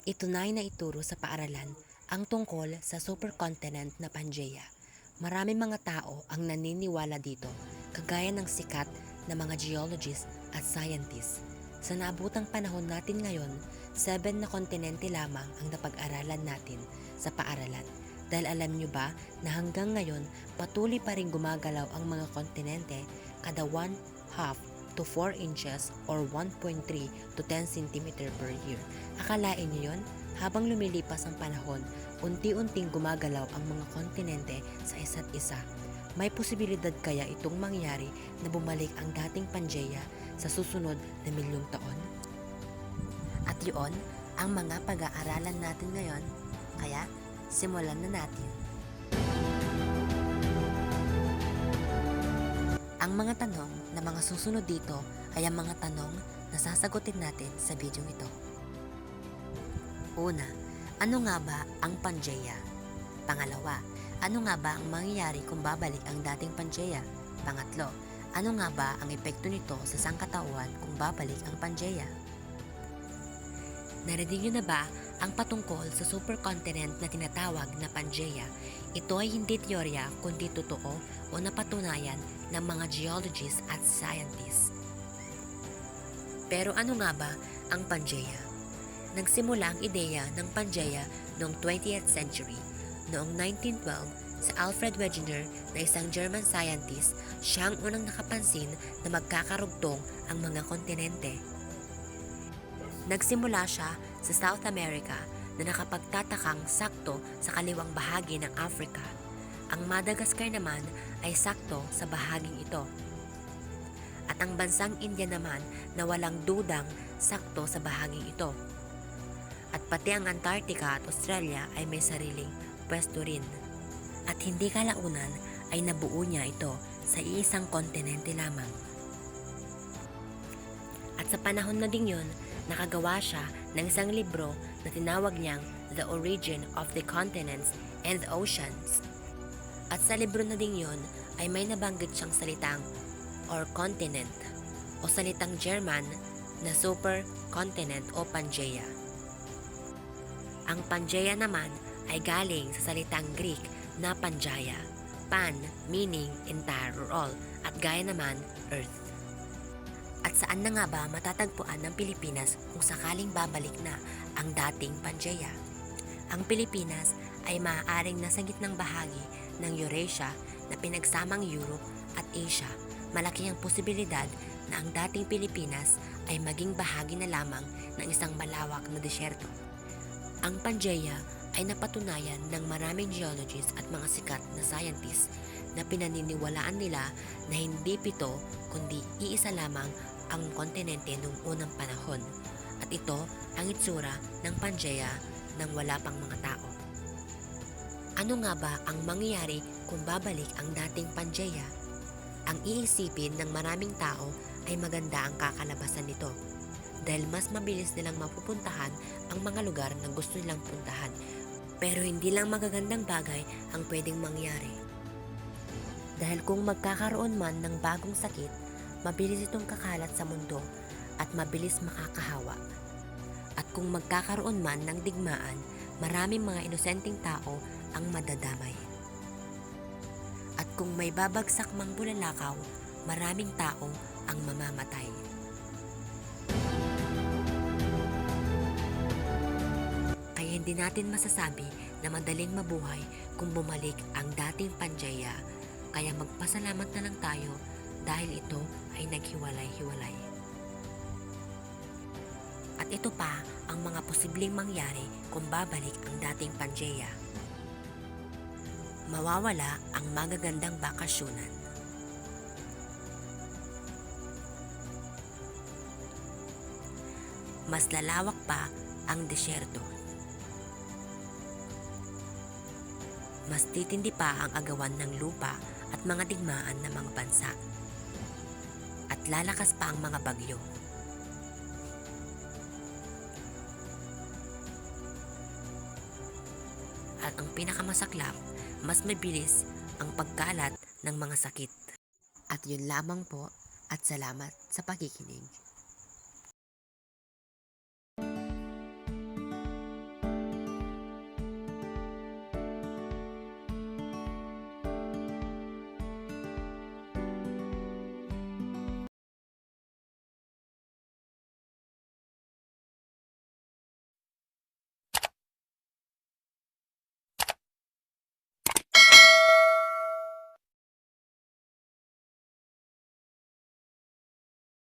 Itunay na ituro sa paaralan ang tungkol sa supercontinent na Pangaea. Maraming mga tao ang naniniwala dito, kagaya ng sikat na mga geologists at scientists. Sa naabutang panahon natin ngayon, 7 na kontinente lamang ang napag-aralan natin sa paaralan. Dahil alam nyo ba na hanggang ngayon patuloy pa rin gumagalaw ang mga kontinente kada 1/2 to 4 inches or 1.3 to 10 cm per year. Akalain niyo yon? Habang lumilipas ang panahon, unti-unting gumagalaw ang mga kontinente sa isa't isa. May posibilidad kaya itong mangyari na bumalik ang dating Pangaea sa susunod na milyong taon? At yun ang mga pag-aaralan natin ngayon. Kaya, simulan na natin. Ang mga tanong na mga susunod dito ay ang mga tanong na sasagutin natin sa video ito. Una, ano nga ba ang Pangaea? Pangalawa, ano nga ba ang mangyayari kung babalik ang dating Pangaea? Pangatlo, ano nga ba ang epekto nito sa sangkatauhan kung babalik ang Pangaea? Narinig niyo na ba ang patungkol sa supercontinent na tinatawag na Pangaea? Ito ay hindi teorya kundi totoo o napatunayan ng mga geologists at scientists. Pero ano nga ba ang Pangaea? Nagsimula ang ideya ng Pangaea noong 20th century. Noong 1912, sa Alfred Wegener na isang German scientist, siya ang unang nakapansin na magkakarugtong ang mga kontinente. Nagsimula siya sa South America na nakapagtatakang sakto sa kaliwang bahagi ng Africa. Ang Madagascar naman ay sakto sa bahaging ito. At ang bansang India naman na walang dudang sakto sa bahaging ito. At pati ang Antarctica at Australia ay may sariling pwesto rin. At hindi kalaunan ay nabuo niya ito sa iisang kontinente lamang. At sa panahon na ding yun, nakagawa siya ng isang libro na tinawag niyang The Origin of the Continents and the Oceans. At sa libro na ding yun ay may nabanggit siyang salitang or continent o salitang German na supercontinent o Pangaea. Ang Pangaea naman ay galing sa salitang Greek na Pangaea, pan meaning entire or all at gaia naman earth. At saan na nga ba matatagpuan ng Pilipinas kung sakaling babalik na ang dating Pangaea? Ang Pilipinas ay maaaring nasa gitnang bahagi ng Eurasia na pinagsamang Europe at Asia. Malaki ang posibilidad na ang dating Pilipinas ay maging bahagi na lamang ng isang malawak na desyerto. Ang Pangaea ay napatunayan ng maraming geologists at mga sikat na scientists na pinaniniwalaan nila na hindi 7 kundi iisa lamang ang kontinente noong unang panahon. At ito ang itsura ng Pangaea nang wala pang mga tao. Ano nga ba ang mangyayari kung babalik ang dating Pangaea? Ang iisipin ng maraming tao ay maganda ang kakalabasan nito dahil mas mabilis nilang mapupuntahan ang mga lugar na gusto nilang puntahan. Pero hindi lang magagandang bagay ang pwedeng mangyari. Dahil kung magkakaroon man ng bagong sakit, mabilis itong kakalat sa mundo at mabilis makakahawa. At kung magkakaroon man ng digmaan, maraming mga inosenteng tao ang madadamay. At kung may babagsak mang bulalakaw, maraming tao ang mamamatay. Kaya hindi natin masasabi na madaling mabuhay kung bumalik ang dating Pangaea. Kaya magpasalamat na lang tayo dahil ito ay naghiwalay-hiwalay. At ito pa ang mga posibleng mangyari kung babalik ang dating Pangaea. Mawawala ang magagandang bakasyunan. Mas lalawak pa ang desyerto. Mas titindi pa ang agawan ng lupa at mga digmaan ng mga bansa. At lalakas pa ang mga bagyo. At ang pinakamasaklap, mas mabilis ang pagkalat ng mga sakit. At yun lamang po at salamat sa pakikinig.